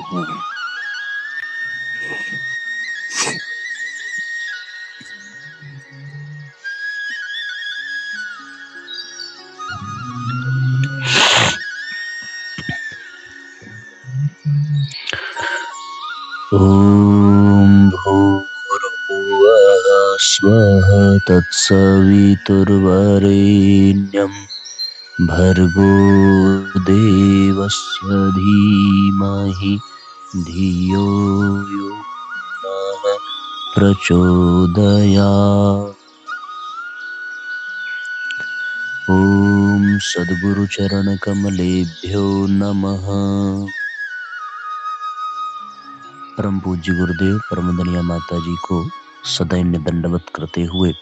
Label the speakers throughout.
Speaker 1: ॐ भूर्भुवः स्वः तत्सवितुर्वरेण्यं भर्गो देवस्य धीमहि धियो यो नः प्रचोदयात्। ॐ सद्गुरुचरणकमलेभ्यो नमः। परम पूज्य गुरुदेव परमदनिया माता जी को सदैन्य दंडवत करते हुए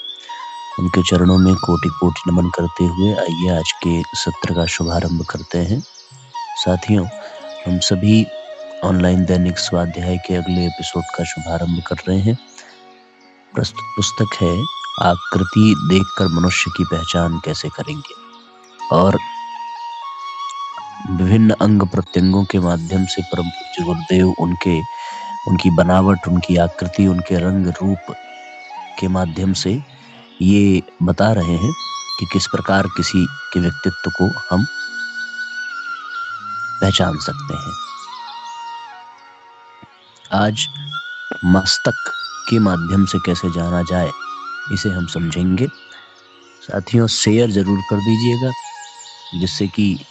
Speaker 1: उनके चरणों में कोटि कोटि नमन करते हुए आइए आज के सत्र का शुभारंभ करते हैं। साथियों, हम सभी ऑनलाइन दैनिक स्वाध्याय के अगले एपिसोड का शुभारंभ कर रहे हैं। प्रस्तुत पुस्तक है आकृति देखकर मनुष्य की पहचान कैसे करेंगे, और विभिन्न अंग प्रत्यंगों के माध्यम से परम पूज्य गुरुदेव उनकी बनावट, उनकी आकृति, उनके रंग रूप के माध्यम से ये बता रहे हैं कि किस प्रकार किसी के व्यक्तित्व को हम पहचान सकते हैं। आज मस्तक के माध्यम से कैसे जाना जाए, इसे हम समझेंगे। साथियों, शेयर जरूर कर दीजिएगा जिससे कि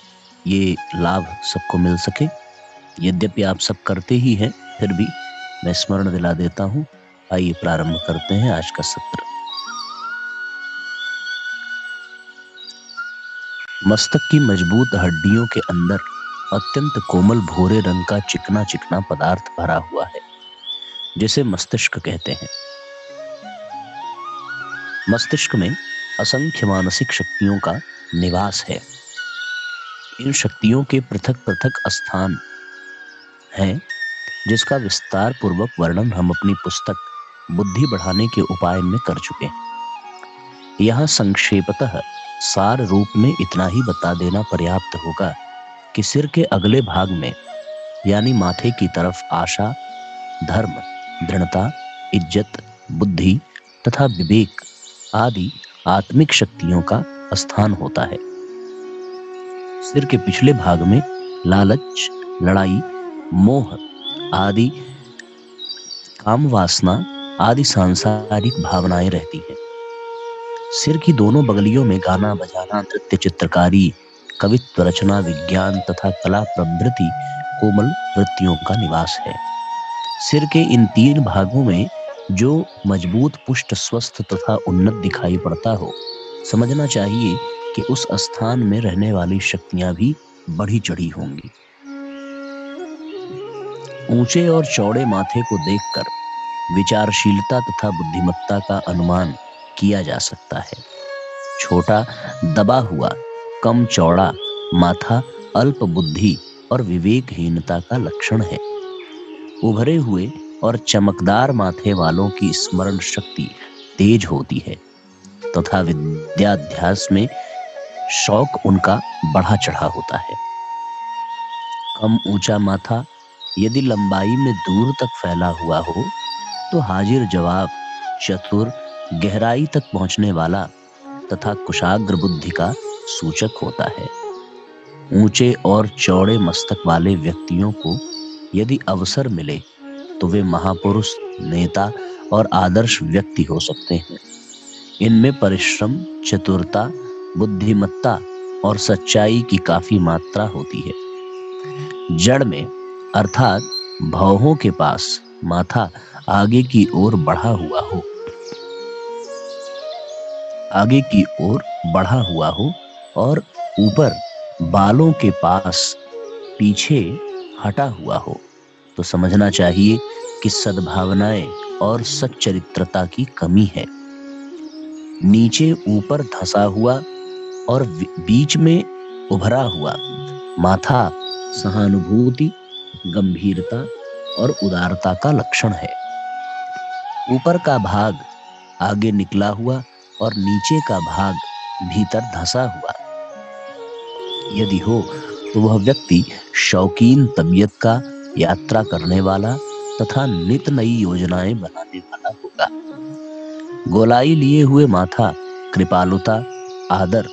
Speaker 1: ये लाभ सबको मिल सके। यद्यपि आप सब करते ही हैं, फिर भी मैं स्मरण दिला देता हूं। आइए प्रारंभ करते हैं आज का सत्र। मस्तक की मजबूत हड्डियों के अंदर अत्यंत कोमल भूरे रंग का चिकना चिकना पदार्थ भरा हुआ है, जिसे मस्तिष्क कहते हैं। मस्तिष्क में असंख्य मानसिक शक्तियों का निवास है। इन शक्तियों के पृथक पृथक स्थान हैं, जिसका विस्तार पूर्वक वर्णन हम अपनी पुस्तक बुद्धि बढ़ाने के उपाय में कर चुके हैं। यहाँ संक्षेपतः सार रूप में इतना ही बता देना पर्याप्त होगा कि सिर के अगले भाग में यानी माथे की तरफ आशा, धर्म, दृढ़ता, इज्जत, बुद्धि तथा विवेक आदि आत्मिक शक्तियों का स्थान होता है। सिर के पिछले भाग में लालच, लड़ाई, मोह आदि, काम वासना आदि सांसारिक भावनाएं रहती हैं। सिर की दोनों बगलियों में गाना बजाना, नृत्य, चित्रकारी, कवित्व, रचना, विज्ञान तथा कला प्रभृति कोमल वृत्तियों का निवास है। सिर के इन तीन भागों में जो मजबूत, पुष्ट, स्वस्थ तथा उन्नत दिखाई पड़ता हो, समझना चाहिए कि उस स्थान में रहने वाली शक्तियां भी बढ़ी चढ़ी होंगी। ऊंचे और चौड़े माथे को देखकर विचारशीलता तथा बुद्धिमत्ता का अनुमान किया जा सकता है। छोटा, दबा हुआ, कम चौड़ा माथा अल्प बुद्धि और विवेकहीनता का लक्षण है। उभरे हुए और चमकदार माथे वालों की स्मरण शक्ति तेज होती है तथा विद्याभ्यास में शौक उनका बढ़ा चढ़ा होता है। कम ऊंचा माथा यदि लंबाई में दूर तक फैला हुआ हो तो हाजिर जवाब, चतुर, गहराई तक पहुंचने वाला तथा कुशाग्र बुद्धि का सूचक होता है। ऊंचे और चौड़े मस्तक वाले व्यक्तियों को यदि अवसर मिले तो वे महापुरुष, नेता और आदर्श व्यक्ति हो सकते हैं। इनमें परिश्रम, चतुरता, बुद्धिमत्ता और सच्चाई की काफी मात्रा होती है। जड़ में अर्थात भौहों के पास माथा आगे की ओर बढ़ा हुआ हो और ऊपर बालों के पास पीछे हटा हुआ हो तो समझना चाहिए कि सद्भावनाएं और सच्चरित्रता की कमी है। नीचे ऊपर धंसा हुआ और बीच में उभरा हुआ माथा सहानुभूति, गंभीरता और उदारता का लक्षण है। ऊपर का भाग आगे निकला हुआ और नीचे का भाग भीतर धंसा हुआ यदि हो तो वह व्यक्ति शौकीन तबीयत का यात्रा करने वाला तथा नित नई योजनाएं बनाने वाला होगा। गोलाई लिए हुए माथा कृपालुता, आदर,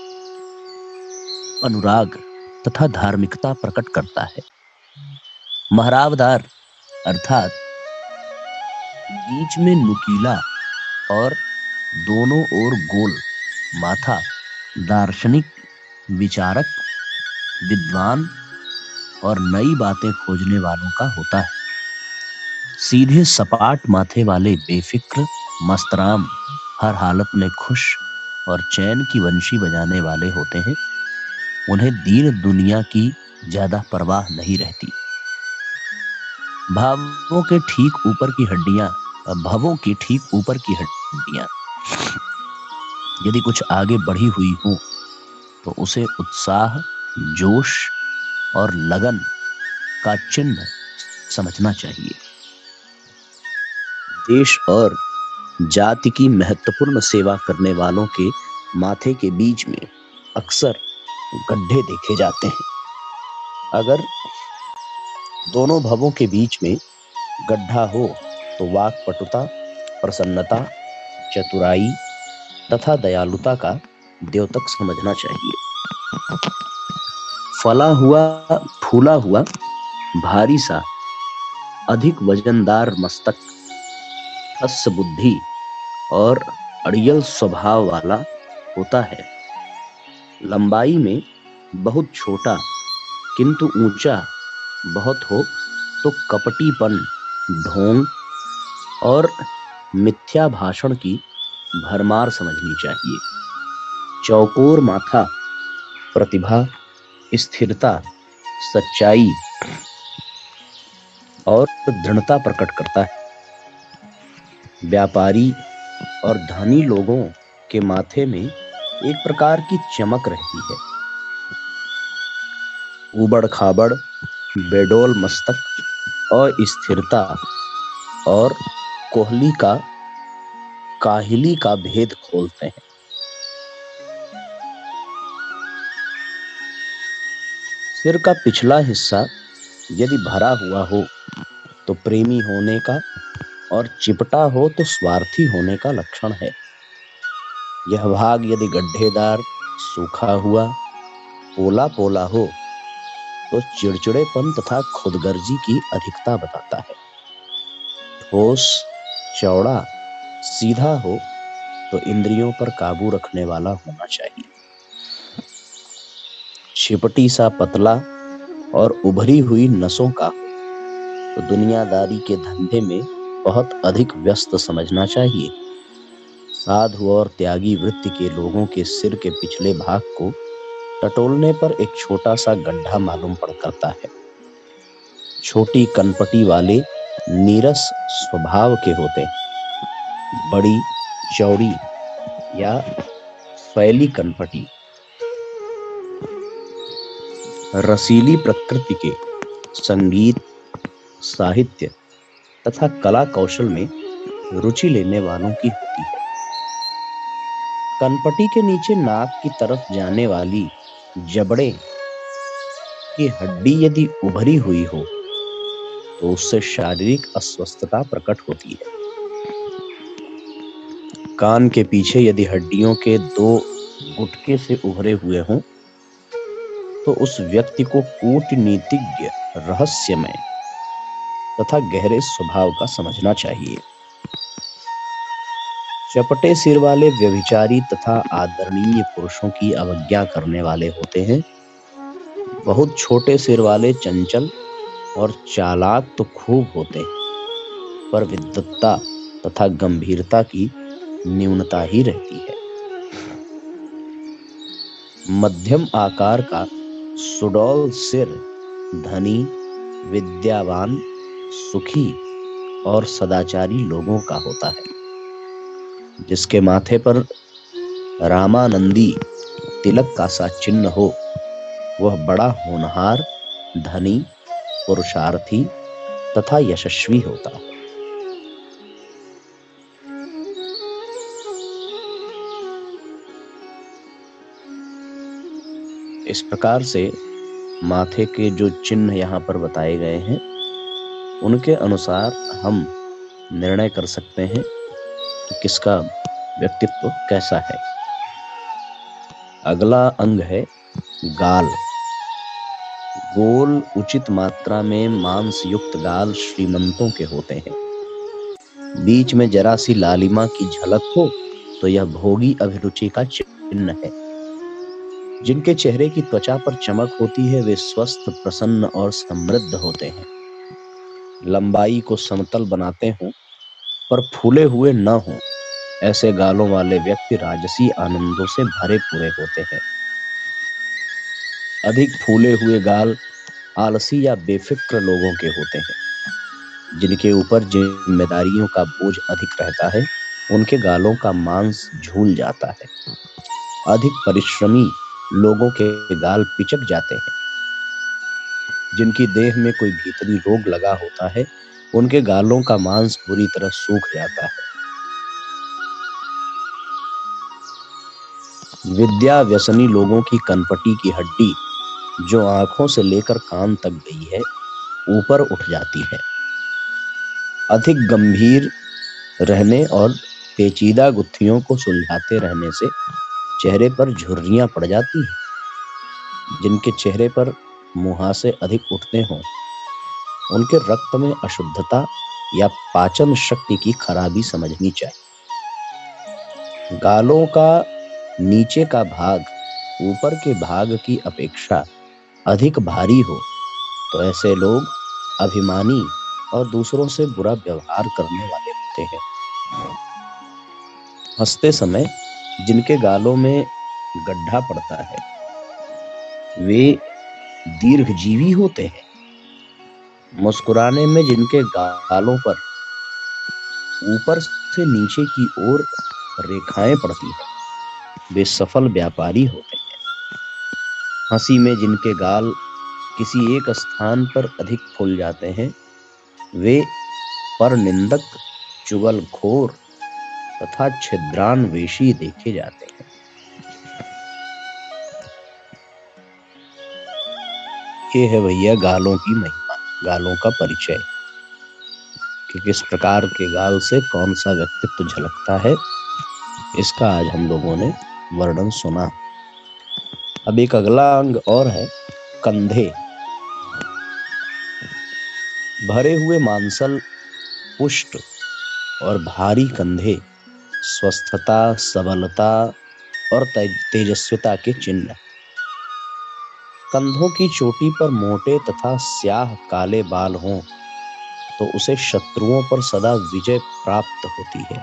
Speaker 1: अनुराग तथा धार्मिकता प्रकट करता है। महरावदार अर्थात बीच में नुकीला और दोनों ओर गोल माथा दार्शनिक, विचारक, विद्वान और नई बातें खोजने वालों का होता है। सीधे सपाट माथे वाले बेफिक्र, मस्तराम, हर हालत में खुश और चैन की वंशी बजाने वाले होते हैं। उन्हें दीन दुनिया की ज्यादा परवाह नहीं रहती। भावों के ठीक ऊपर की हड्डियां भवों की ठीक ऊपर की हड्डियां यदि कुछ आगे बढ़ी हुई हो तो उसे उत्साह, जोश और लगन का चिन्ह समझना चाहिए। देश और जाति की महत्वपूर्ण सेवा करने वालों के माथे के बीच में अक्सर गड्ढे देखे जाते हैं। अगर दोनों भवों के बीच में गड्ढा हो तो वाक्पटुता, प्रसन्नता, चतुराई तथा दयालुता का द्योतक समझना चाहिए। फला हुआ, फूला हुआ, भारी सा, अधिक वजनदार मस्तक, हस बुद्धि और अड़ियल स्वभाव वाला होता है। लंबाई में बहुत छोटा किंतु ऊंचा बहुत हो तो कपटीपन, ढोंग और मिथ्या भाषण की भरमार समझनी चाहिए। चौकोर माथा प्रतिभा, स्थिरता, सच्चाई और दृढ़ता प्रकट करता है। व्यापारी और धनी लोगों के माथे में एक प्रकार की चमक रहती है। उबड़ खाबड़, बेडोल मस्तक, अस्थिरता और काहिली का भेद खोलते हैं। सिर का पिछला हिस्सा यदि भरा हुआ हो तो प्रेमी होने का और चिपटा हो तो स्वार्थी होने का लक्षण है। यह भाग यदि गड्ढेदार, सूखा हुआ, पोला पोला हो तो चिड़चिड़ेपन तथा खुदगर्जी की अधिकता बताता है। ठोस, चौड़ा, सीधा हो तो इंद्रियों पर काबू रखने वाला होना चाहिए। छिपटी सा पतला और उभरी हुई नसों का तो दुनियादारी के धंधे में बहुत अधिक व्यस्त समझना चाहिए। साधु और त्यागी वृत्ति के लोगों के सिर के पिछले भाग को टटोलने पर एक छोटा सा गड्ढा मालूम पड़ करता है। छोटी कनपटी वाले नीरस स्वभाव के होते हैं। बड़ी, चौड़ी या फैली कनपटी रसीली प्रकृति के संगीत, साहित्य तथा कला कौशल में रुचि लेने वालों की होती है। कनपटी के नीचे नाक की तरफ जाने वाली जबड़े की हड्डी यदि उभरी हुई हो तो उससे शारीरिक अस्वस्थता प्रकट होती है। कान के पीछे यदि हड्डियों के दो गुटके से उभरे हुए हों तो उस व्यक्ति को कूटनीतिज्ञ, रहस्यमय तथा गहरे स्वभाव का समझना चाहिए। चपटे सिर वाले व्यभिचारी तथा आदरणीय पुरुषों की अवज्ञा करने वाले होते हैं। बहुत छोटे सिर वाले चंचल और चालाक तो खूब होते हैं, पर विद्वत्ता तथा गंभीरता की न्यूनता ही रहती है। मध्यम आकार का सुडौल सिर धनी, विद्यावान, सुखी और सदाचारी लोगों का होता है। जिसके माथे पर रामानंदी तिलक का सा चिन्ह हो वह बड़ा होनहार, धनी, पुरुषार्थी तथा यशस्वी होता है। इस प्रकार से माथे के जो चिन्ह यहाँ पर बताए गए हैं उनके अनुसार हम निर्णय कर सकते हैं कि किसका व्यक्तित्व कैसा है। अगला अंग है गाल। गोल उचित मात्रा में मांस युक्त गाल श्रीमंतों के होते हैं। बीच में जरा सी लालिमा की झलक हो तो यह भोगी अभिरुचि का चिन्ह है। जिनके चेहरे की त्वचा पर चमक होती है वे स्वस्थ, प्रसन्न और समृद्ध होते हैं। लंबाई को समतल बनाते हों पर फूले हुए न हों, ऐसे गालों वाले व्यक्ति राजसी आनंदों से भरे पूरे होते हैं। अधिक फूले हुए गाल आलसी या बेफिक्र लोगों के होते हैं। जिनके ऊपर जिम्मेदारियों का बोझ अधिक रहता है, उनके गालों का मांस झूल जाता है। अधिक परिश्रमी लोगों के गाल पिचक जाते हैं। जिनकी देह में कोई भीतरी रोग लगा होता है, उनके गालों का मांस बुरी तरह सूख जाता है। विद्या व्यसनी लोगों की कनपटी की हड्डी जो आंखों से लेकर कान तक गई है, ऊपर उठ जाती है। अधिक गंभीर रहने और पेचीदा गुत्थियों को सुलझाते रहने से चेहरे पर झुर्रियां पड़ जाती हैं। जिनके चेहरे पर मुहासे अधिक उठते हों, उनके रक्त में अशुद्धता या पाचन शक्ति की खराबी समझनी चाहिए। गालों का नीचे का भाग ऊपर के भाग की अपेक्षा अधिक भारी हो तो ऐसे लोग अभिमानी और दूसरों से बुरा व्यवहार करने वाले होते हैं। हंसते समय जिनके गालों में गड्ढा पड़ता है, वे दीर्घजीवी होते हैं। मुस्कुराने में जिनके गालों पर ऊपर से नीचे की ओर रेखाएं पड़ती हैं, वे सफल व्यापारी होते हैं। हंसी में जिनके गाल किसी एक स्थान पर अधिक फूल जाते हैं, वे परनिंदक, चुगलखोर तथा छिद्रान्वेषी देखे जाते हैं। ये है भैया गालों की महिमा, गालों का परिचय कि किस प्रकार के गाल से कौन सा व्यक्तित्व झलकता है, इसका आज हम लोगों ने वर्णन सुना। अब एक अगला अंग और है कंधे। भरे हुए मांसल, पुष्ट और भारी कंधे स्वस्थता, सबलता और तेजस्विता के चिन्ह। कंधों की चोटी पर मोटे तथा स्याह काले बाल हों तो उसे शत्रुओं पर सदा विजय प्राप्त होती है।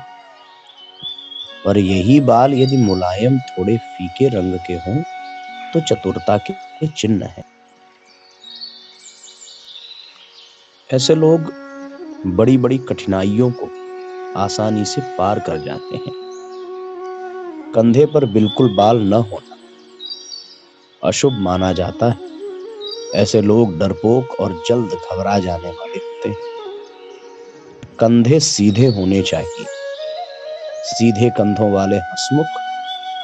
Speaker 1: पर यही बाल यदि मुलायम, थोड़े फीके रंग के हों तो चतुरता के चिन्ह है। ऐसे लोग बड़ी बड़ी कठिनाइयों को आसानी से पार कर जाते हैं। कंधे पर बिल्कुल बाल न होना अशुभ माना जाता है। ऐसे लोग डरपोक और जल्द घबरा जाने वाले होते हैं। कंधे सीधे होने चाहिए। सीधे कंधों वाले हंसमुख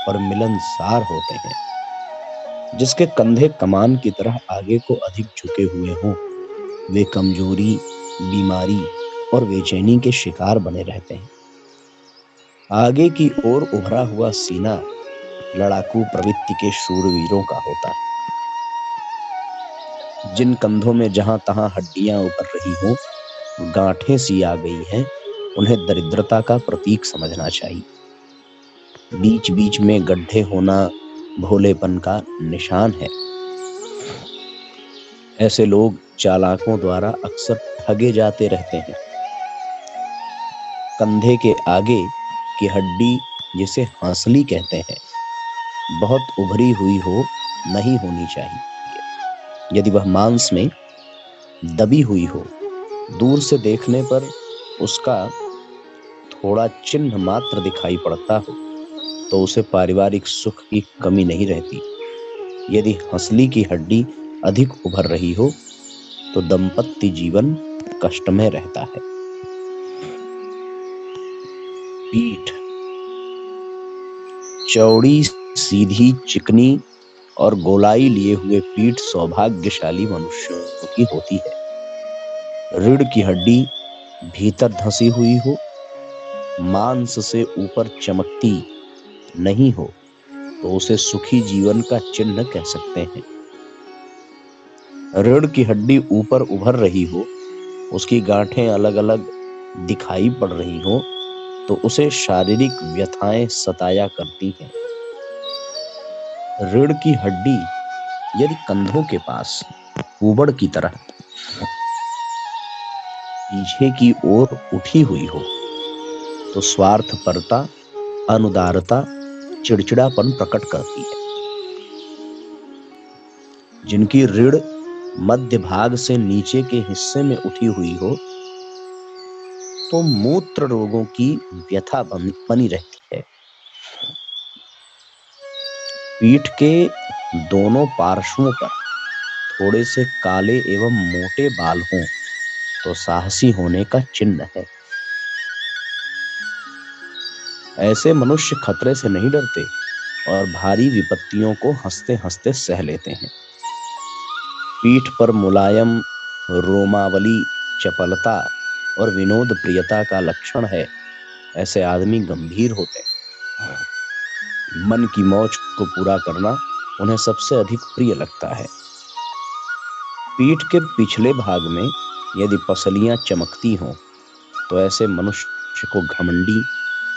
Speaker 1: और मिलनसार होते हैं। जिसके कंधे कमान की तरह आगे को अधिक झुके हुए हों, वे कमजोरी, बीमारी और बेचैनी के शिकार बने रहते हैं। आगे की ओर उभरा हुआ सीना लड़ाकू प्रवृत्ति के शूरवीरों का होता है। जिन कंधों में जहां तहां हड्डियां उभर रही हों, गांठें सी आ गई हैं, उन्हें दरिद्रता का प्रतीक समझना चाहिए। बीच बीच में गड्ढे होना भोलेपन का निशान है। ऐसे लोग चालाकों द्वारा अक्सर ठगे जाते रहते हैं। कंधे के आगे की हड्डी, जिसे हांसली कहते हैं, बहुत उभरी हुई हो नहीं होनी चाहिए। यदि वह मांस में दबी हुई हो, दूर से देखने पर उसका थोड़ा चिन्ह मात्र दिखाई पड़ता हो, तो उसे पारिवारिक सुख की कमी नहीं रहती। यदि हंसली की हड्डी अधिक उभर रही हो तो दाम्पत्य जीवन कष्टमय रहता है। पीठ चौड़ी, सीधी, चिकनी और गोलाई लिए हुए पीठ सौभाग्यशाली मनुष्यों की होती है। रीढ़ की हड्डी भीतर धंसी हुई हो, मांस से ऊपर चमकती नहीं हो, तो उसे सुखी जीवन का चिन्ह कह सकते हैं। रीढ़ की हड्डी ऊपर उभर रही हो, उसकी गांठें अलग अलग दिखाई पड़ रही हो, तो उसे शारीरिक व्यथाएं सताया करती हैं। रीढ़ की हड्डी यदि कंधों के पास ऊबड़ की तरह पीछे की ओर उठी हुई हो, तो स्वार्थपरता, अनुदारता, चिड़चिड़ापन प्रकट करती है। जिनकी रीढ़ मध्य भाग से नीचे के हिस्से में उठी हुई हो, तो मूत्र रोगों की व्यथा बनी रहती है। पीठ के दोनों पार्श्वों पर थोड़े से काले एवं मोटे बाल हों, तो साहसी होने का चिन्ह है। ऐसे मनुष्य खतरे से नहीं डरते और भारी विपत्तियों को हंसते हंसते सह लेते हैं। पीठ पर मुलायम रोमावली चपलता और विनोद प्रियता का लक्षण है। ऐसे आदमी गंभीर होते हैं। मन की मौज को पूरा करना उन्हें सबसे अधिक प्रिय लगता है। पीठ के पिछले भाग में यदि पसलियां चमकती हों, तो ऐसे मनुष्य को घमंडी,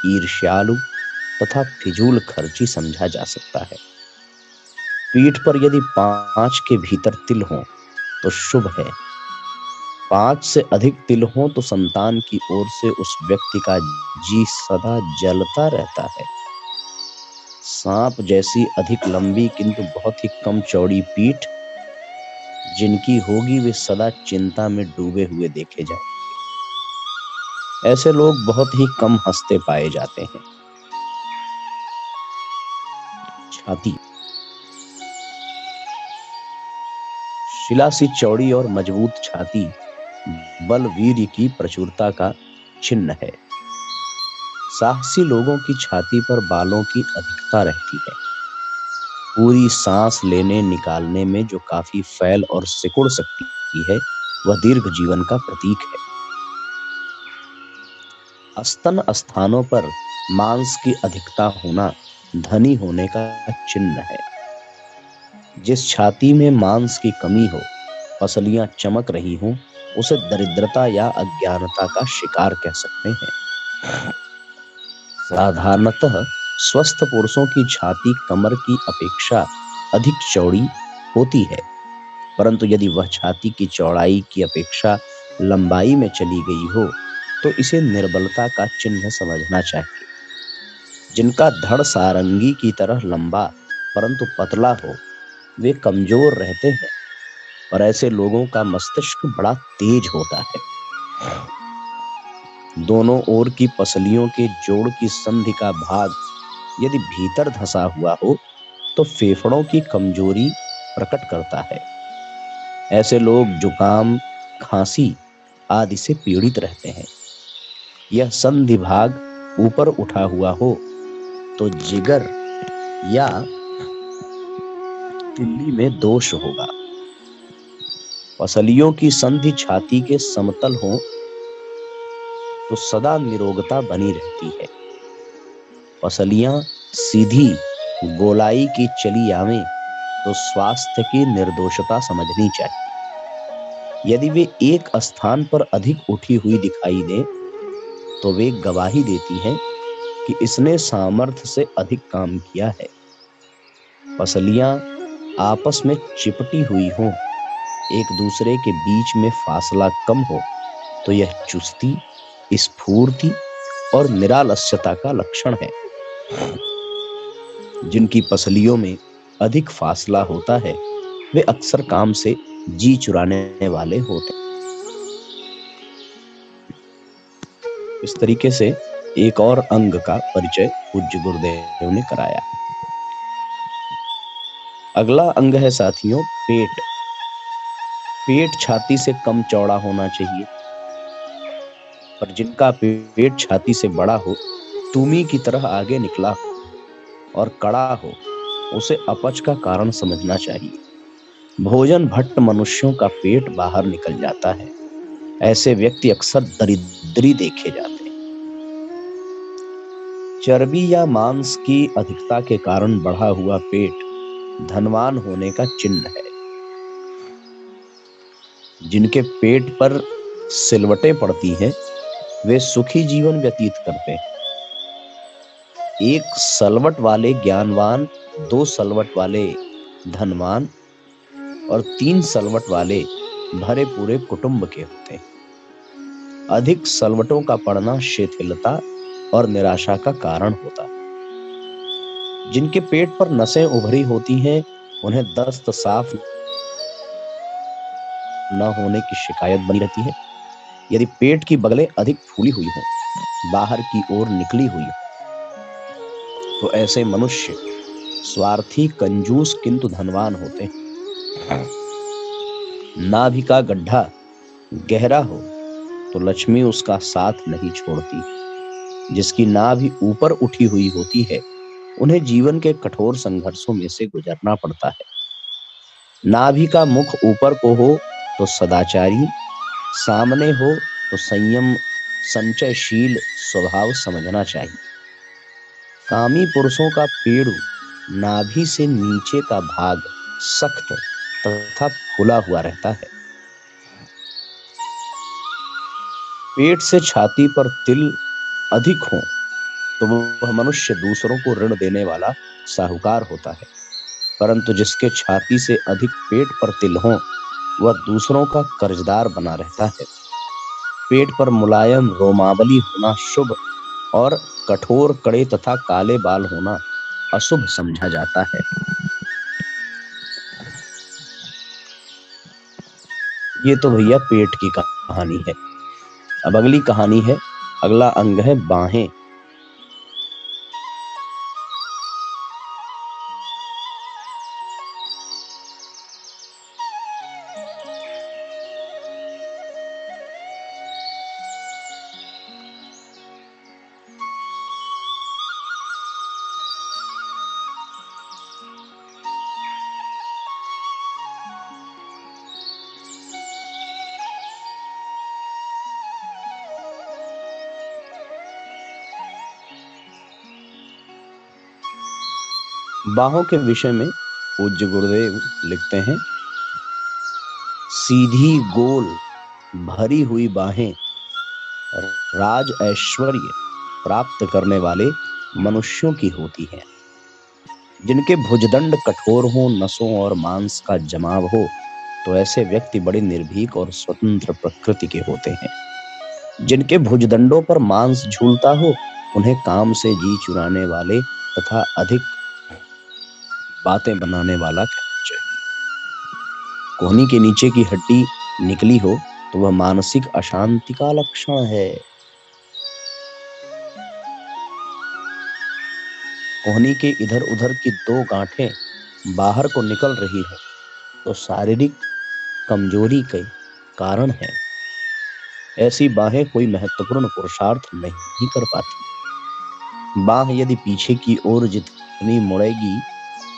Speaker 1: ईर्ष्यालु तथा फिजूल खर्ची समझा जा सकता है। पीठ पर यदि 5 के भीतर तिल हों, तो शुभ है। 5 से अधिक तिल हों, तो संतान की ओर से उस व्यक्ति का जी सदा जलता रहता है। सांप जैसी अधिक लंबी किंतु बहुत ही कम चौड़ी पीठ जिनकी होगी, वे सदा चिंता में डूबे हुए देखे जाएंगे। ऐसे लोग बहुत ही कम हंसते पाए जाते हैं। छाती शिला सी चौड़ी और मजबूत छाती बल वीर्य की प्रचुरता का चिन्ह है। साहसी लोगों की छाती पर बालों की अधिकता रहती है। पूरी सांस लेने निकालने में जो काफी फैल और सिकुड़ सकती है, वह दीर्घ जीवन का प्रतीक है। स्तन स्थानों पर मांस की अधिकता होना धनी होने का चिन्ह है। जिस छाती में मांस की कमी हो, पसलियां चमक रही हों, उसे दरिद्रता या अज्ञानता का शिकार कह सकते हैं। साधारणतः स्वस्थ पुरुषों की छाती कमर की अपेक्षा अधिक चौड़ी होती है, परंतु यदि वह छाती की चौड़ाई की अपेक्षा लंबाई में चली गई हो, तो इसे निर्बलता का चिन्ह समझना चाहिए। जिनका धड़ सारंगी की तरह लंबा परंतु पतला हो, वे कमजोर रहते हैं, पर ऐसे लोगों का मस्तिष्क बड़ा तेज होता है। दोनों ओर की पसलियों के जोड़ की संधि का भाग यदि भीतर धंसा हुआ हो, तो फेफड़ों की कमजोरी प्रकट करता है। ऐसे लोग जुकाम, खांसी आदि से पीड़ित रहते हैं। यह संधि भाग ऊपर उठा हुआ हो, तो जिगर या तिल्ली में दोष होगा। पसलियों की संधि छाती के समतल हो, तो सदा निरोगता बनी रहती है। पसलियां सीधी गोलाई की चली आवें, तो स्वास्थ्य की निर्दोषता समझनी चाहिए। यदि वे एक स्थान पर अधिक उठी हुई दिखाई दे, तो वे गवाही देती हैं कि इसने सामर्थ्य से अधिक काम किया है। पसलियां आपस में चिपटी हुई हों, एक दूसरे के बीच में फासला कम हो, तो यह चुस्ती, स्फूर्ति और निरालस्यता का लक्षण है। जिनकी पसलियों में अधिक फासला होता है, वे अक्सर काम से जी चुराने वाले होते हैं। इस तरीके से एक और अंग का परिचय पूज्य गुरुदेव ने कराया। अगला अंग है साथियों पेट। पेट छाती से कम चौड़ा होना चाहिए, पर जिनका पेट छाती से बड़ा हो, तुमी की तरह आगे निकला हो और कड़ा हो, उसे अपच का कारण समझना चाहिए। भोजन भट्ट मनुष्यों का पेट बाहर निकल जाता है। ऐसे व्यक्ति अक्सर दरिद्री देखे जाते हैं। चर्बी या मांस की अधिकता के कारण बढ़ा हुआ पेट धनवान होने का चिन्ह है। जिनके पेट पर सिलवटें पड़ती हैं, वे सुखी जीवन व्यतीत करते हैं। एक सलवट वाले ज्ञानवान, 2 सलवट वाले धनवान और 3 सलवट वाले भरे पूरे कुटुंब के होते हैं। अधिक सलवटों का पड़ना शिथिलता और निराशा का कारण होता है। जिनके पेट पर नसें उभरी होती हैं, उन्हें दस्त साफ न होने की शिकायत बनी रहती है। यदि पेट की बगलें अधिक फूली हुई हों, बाहर की ओर निकली हुई हो, तो ऐसे मनुष्य स्वार्थी, कंजूस किंतु धनवान होते हैं। नाभि का गड्ढा गहरा हो तो लक्ष्मी उसका साथ नहीं छोड़ती। जिसकी नाभि ऊपर उठी हुई होती है, उन्हें जीवन के कठोर संघर्षों में से गुजरना पड़ता है। नाभि का मुख ऊपर को हो तो सदाचारी, सामने हो तो संयम, संचयशील स्वभाव समझना चाहिए। कामी पुरुषों का पेड़ू नाभि से नीचे का भाग सख्त तथा फूला हुआ रहता है। पेट से छाती पर तिल अधिक हो तो वह मनुष्य दूसरों को ऋण देने वाला साहूकार होता है, परंतु जिसके छाती से अधिक पेट पर तिल हो, वह दूसरों का कर्जदार बना रहता है। पेट पर मुलायम रोमावली होना शुभ और कठोर कड़े तथा काले बाल होना अशुभ समझा जाता है। ये तो भैया पेट की कहानी है। अब अगली कहानी है, अगला अंग है बाहें। बाहों के विषय में पूज्य गुरुदेव लिखते हैं, सीधी गोल भरी हुई बाहें राज ऐश्वर्य प्राप्त करने वाले मनुष्यों की होती हैं। जिनके भुजदंड कठोर हो, नसों और मांस का जमाव हो, तो ऐसे व्यक्ति बड़े निर्भीक और स्वतंत्र प्रकृति के होते हैं। जिनके भुजदंडों पर मांस झूलता हो, उन्हें काम से जी चुराने वाले तथा अधिक बातें बनाने वाला कहना चाहिए। कोहनी के नीचे की हड्डी निकली हो तो वह मानसिक अशांति का लक्षण है। कोहनी के इधर उधर की 2 गांठें बाहर को निकल रही हो तो शारीरिक कमजोरी के कारण है। ऐसी बाहें कोई महत्वपूर्ण पुरुषार्थ नहीं कर पाती। बाह यदि पीछे की ओर जितनी मुड़ेगी,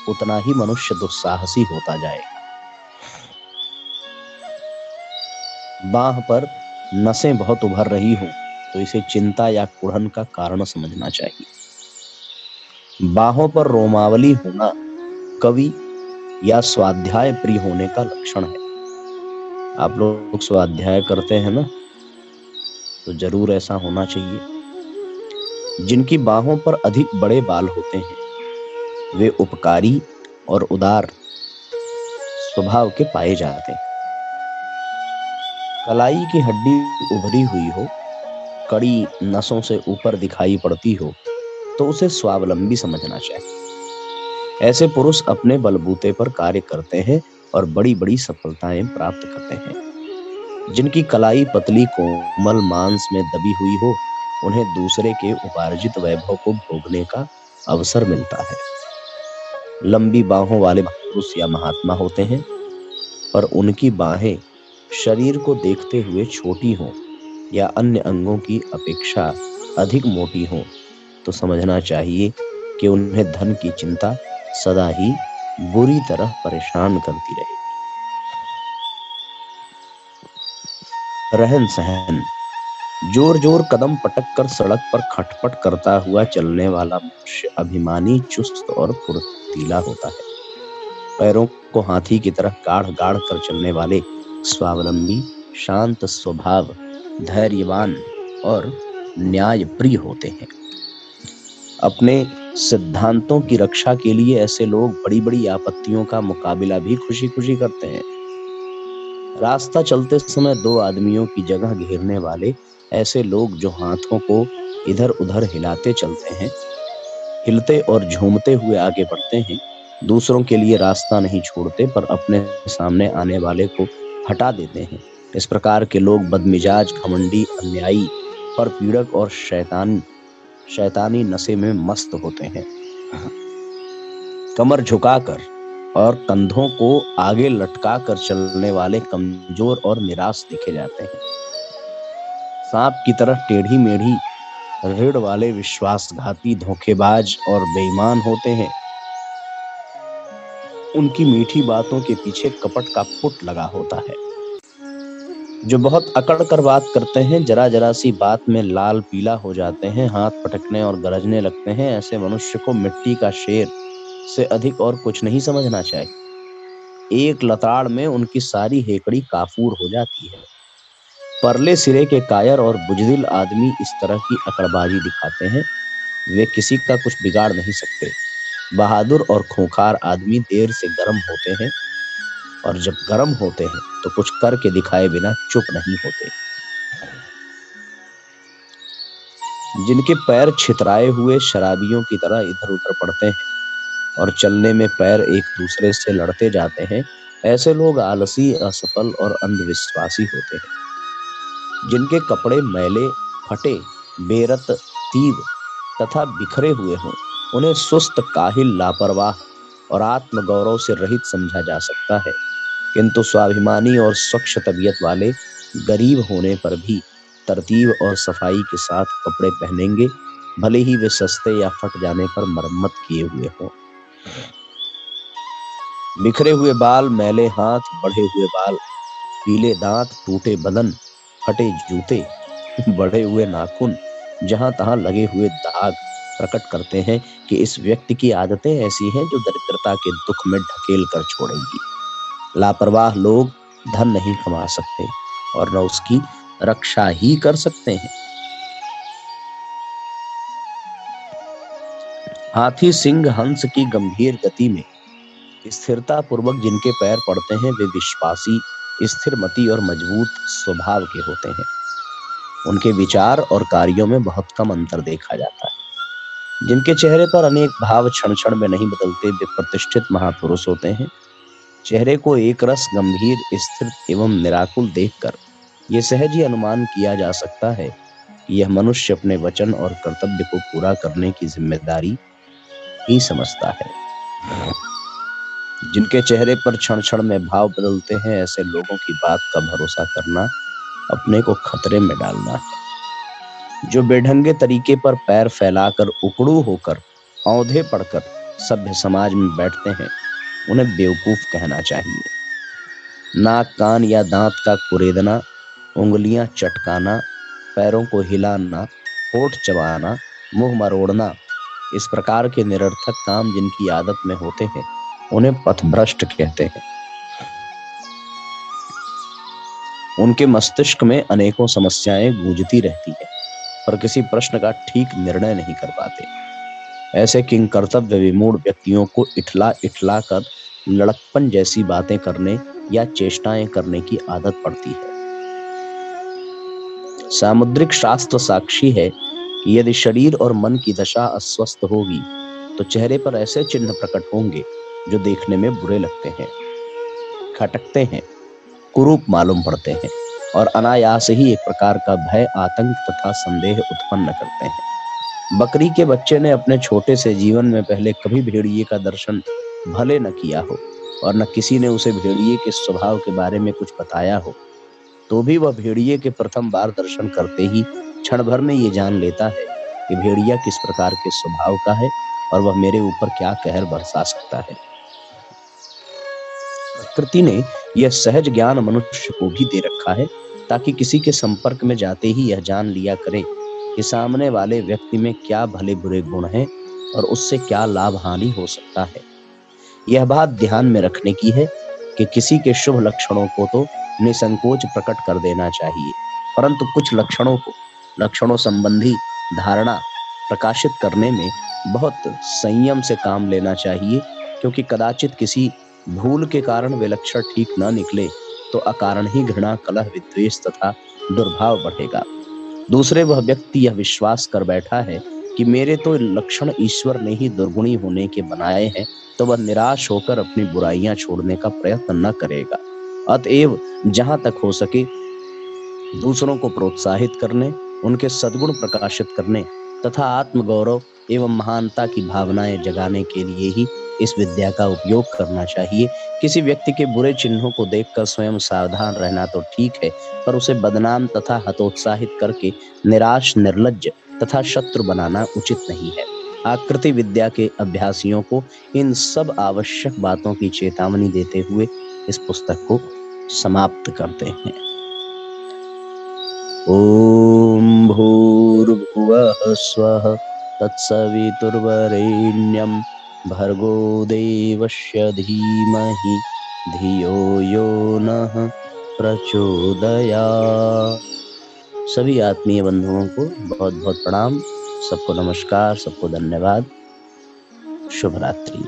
Speaker 1: उतना ही मनुष्य दुस्साहसी होता जाएगा। बाह पर नसें बहुत उभर रही हो तो इसे चिंता या कुढ़न का कारण समझना चाहिए। बाहों पर रोमावली होना कवि या स्वाध्याय प्रिय होने का लक्षण है। आप लोग स्वाध्याय करते हैं ना, तो जरूर ऐसा होना चाहिए। जिनकी बाहों पर अधिक बड़े बाल होते हैं, वे उपकारी और उदार स्वभाव के पाए जाते हैं। कलाई की हड्डी उभरी हुई हो, कड़ी नसों से ऊपर दिखाई पड़ती हो, तो उसे स्वावलंबी समझना चाहिए। ऐसे पुरुष अपने बलबूते पर कार्य करते हैं और बड़ी बड़ी सफलताएं प्राप्त करते हैं। जिनकी कलाई पतली कोमल मांस में दबी हुई हो, उन्हें दूसरे के उपार्जित वैभव को भोगने का अवसर मिलता है। लंबी बाहों वाले पुरुष या महात्मा होते हैं, पर उनकी बाहें शरीर को देखते हुए छोटी हों या अन्य अंगों की अपेक्षा अधिक मोटी हों, तो समझना चाहिए कि उन्हें धन की चिंता सदा ही बुरी तरह परेशान करती रहेगी। रहन सहन। जोर जोर कदम पटक कर सड़क पर खटपट करता हुआ चलने वाला मनुष्य अभिमानी, चुस्त और फुर्तीला होता है। पैरों को हाथी की तरह गाढ़ गाढ़ कर चलने वाले स्वावलंबी, शांत स्वभाव, धैर्यवान और न्यायप्रिय होते हैं। अपने सिद्धांतों की रक्षा के लिए ऐसे लोग बड़ी बड़ी आपत्तियों का मुकाबला भी खुशी खुशी करते हैं। रास्ता चलते समय दो आदमियों की जगह घेरने वाले ऐसे लोग जो हाथों को इधर उधर हिलाते चलते हैं, हिलते और झूमते हुए आगे बढ़ते हैं, दूसरों के लिए रास्ता नहीं छोड़ते पर अपने सामने आने वाले को हटा देते हैं। इस प्रकार के लोग बदमिजाज, घमंडी, अन्यायी, परपीड़क और शैतानी नशे में मस्त होते हैं। कमर झुकाकर और कंधों को आगे लटका कर चलने वाले कमजोर और निराश देखे जाते हैं। सांप की तरह टेढ़ी मेढ़ी रीढ़ वाले विश्वासघाती, धोखेबाज और बेईमान होते हैं। उनकी मीठी बातों के पीछे कपट का पुट लगा होता है। जो बहुत अकड़ कर बात करते हैं, जरा जरा सी बात में लाल पीला हो जाते हैं, हाथ पटकने और गरजने लगते हैं, ऐसे मनुष्य को मिट्टी का शेर से अधिक और कुछ नहीं समझना चाहिए। एक लताड़ में उनकी सारी हेकड़ी काफूर हो जाती है। परले सिरे के कायर और बुजदिल आदमी इस तरह की अकड़बाजी दिखाते हैं। वे किसी का कुछ बिगाड़ नहीं सकते। बहादुर और खूंखार आदमी देर से गर्म होते हैं और जब गर्म होते हैं तो कुछ करके दिखाए बिना चुप नहीं होते। जिनके पैर छितराए हुए शराबियों की तरह इधर उधर पड़ते हैं और चलने में पैर एक दूसरे से लड़ते जाते हैं, ऐसे लोग आलसी, असफल और अंधविश्वासी होते हैं। जिनके कपड़े मैले, फटे, बेरत, तीव्र तथा बिखरे हुए हों, उन्हें सुस्त, काहिल, लापरवाह और आत्मगौरव से रहित समझा जा सकता है। किंतु स्वाभिमानी और स्वच्छ तबीयत वाले गरीब होने पर भी तरतीब और सफाई के साथ कपड़े पहनेंगे, भले ही वे सस्ते या फट जाने पर मरम्मत किए हुए हों। बिखरे हुए बाल, मैले हाथ, बढ़े हुए बाल, पीले दांत, टूटे बदन, फटे जूते, बढ़े हुए नाखून, जहां तहां लगे हुए दाग प्रकट करते हैं कि इस व्यक्ति की आदतें ऐसी हैं जो दरिद्रता के दुख में ढकेल कर छोड़ेंगी। लापरवाह लोग धन नहीं कमा सकते और न उसकी रक्षा ही कर सकते हैं। हाथी, सिंह, हंस की गंभीर गति में स्थिरता पूर्वक जिनके पैर पड़ते हैं, वे विश्वासी, स्थिरमती और मजबूत स्वभाव के होते हैं। उनके विचार और कार्यों में बहुत कम अंतर देखा जाता है। जिनके चेहरे पर अनेक भाव क्षण क्षण में नहीं बदलते, वे प्रतिष्ठित महापुरुष होते हैं। चेहरे को एक रस, गंभीर, स्थिर एवं निराकुल देखकर यह सहज ही अनुमान किया जा सकता है कि यह मनुष्य अपने वचन और कर्तव्य को पूरा करने की जिम्मेदारी ही समझता है। जिनके चेहरे पर क्षण क्षण में भाव बदलते हैं, ऐसे लोगों की बात का भरोसा करना अपने को खतरे में डालना है। जो बेढंगे तरीके पर पैर फैलाकर, उकड़ू होकर, औंधे पड़कर सभ्य समाज में बैठते हैं, उन्हें बेवकूफ कहना चाहिए। नाक, कान या दांत का कुरेदना, उंगलियां चटकाना, पैरों को हिलाना, होठ चबाना, मुंह मरोड़ना, इस प्रकार के निरर्थक काम जिनकी आदत में होते हैं, उन्हें पथभ्रष्ट कहते हैं। उनके मस्तिष्क में अनेकों समस्याएं गूंजती रहती हैं, पर किसी प्रश्न का ठीक निर्णय नहीं कर पाते। ऐसे किंग कर्तव्य विमूढ़ व्यक्तियों को इठला इठला कर लड़कपन जैसी बातें करने या चेष्टाएं करने की आदत पड़ती है। सामुद्रिक शास्त्र साक्षी है कि यदि शरीर और मन की दशा अस्वस्थ होगी तो चेहरे पर ऐसे चिन्ह प्रकट होंगे जो देखने में बुरे लगते हैं, खटकते हैं, कुरूप मालूम पड़ते हैं और अनायास ही एक प्रकार का भय, आतंक तथा संदेह उत्पन्न करते हैं। बकरी के बच्चे ने अपने छोटे से जीवन में पहले कभी भेड़िए का दर्शन भले न किया हो और न किसी ने उसे भेड़िए के स्वभाव के बारे में कुछ बताया हो, तो भी वह भेड़िए के प्रथम बार दर्शन करते ही क्षण भर में ये जान लेता है कि भेड़िया किस प्रकार के स्वभाव का है और वह मेरे ऊपर क्या कहर बरसा सकता है। प्रकृति ने यह सहज ज्ञान मनुष्य को भी दे रखा है ताकि किसी के संपर्क में जाते ही यह जान लिया करें कि सामने वाले व्यक्ति में क्या भले बुरे गुण हैं और उससे क्या लाभ हानि हो सकता है। यह बात ध्यान में रखने की है कि किसी के शुभ लक्षणों को तो निसंकोच प्रकट कर देना चाहिए, परंतु कुछ लक्षणों संबंधी धारणा प्रकाशित करने में बहुत संयम से काम लेना चाहिए, क्योंकि कदाचित किसी भूल के कारण वे लक्षण ठीक न निकले तो अकारण ही घृणा, कलह, विद्वेष तथा दुर्भाव बढ़ेगा। दूसरे वह व्यक्ति यह विश्वास कर बैठा है कि मेरे तो लक्षण ईश्वर ने ही दुर्गुणी होने के बनाए हैं, तो वह निराश होकर अपनी बुराइयां छोड़ने का प्रयत्न न करेगा। अतएव जहां तक हो सके दूसरों को प्रोत्साहित करने, उनके सद्गुण प्रकाशित करने तथा आत्मगौरव एवं महानता की भावनाएं जगाने के लिए ही इस विद्या का उपयोग करना चाहिए। किसी व्यक्ति के बुरे चिन्हों को देखकर स्वयं सावधान रहना तो ठीक है, पर उसे बदनाम तथा हतोत्साहित करके निराश, निर्लज्ज तथा शत्रु बनाना उचित नहीं है। आकृति विद्या के अभ्यासियों को इन सब आवश्यक बातों की चेतावनी देते हुए इस पुस्तक को समाप्त करते हैं। ओम भूर्भुवः स्वः तत्सवितुर्वरेण्यं भर्गो देवस्य धीमहि धियो यो नः प्रचोदयात्। सभी आत्मीय बंधुओं को बहुत बहुत प्रणाम। सबको नमस्कार, सबको धन्यवाद। शुभ रात्रि।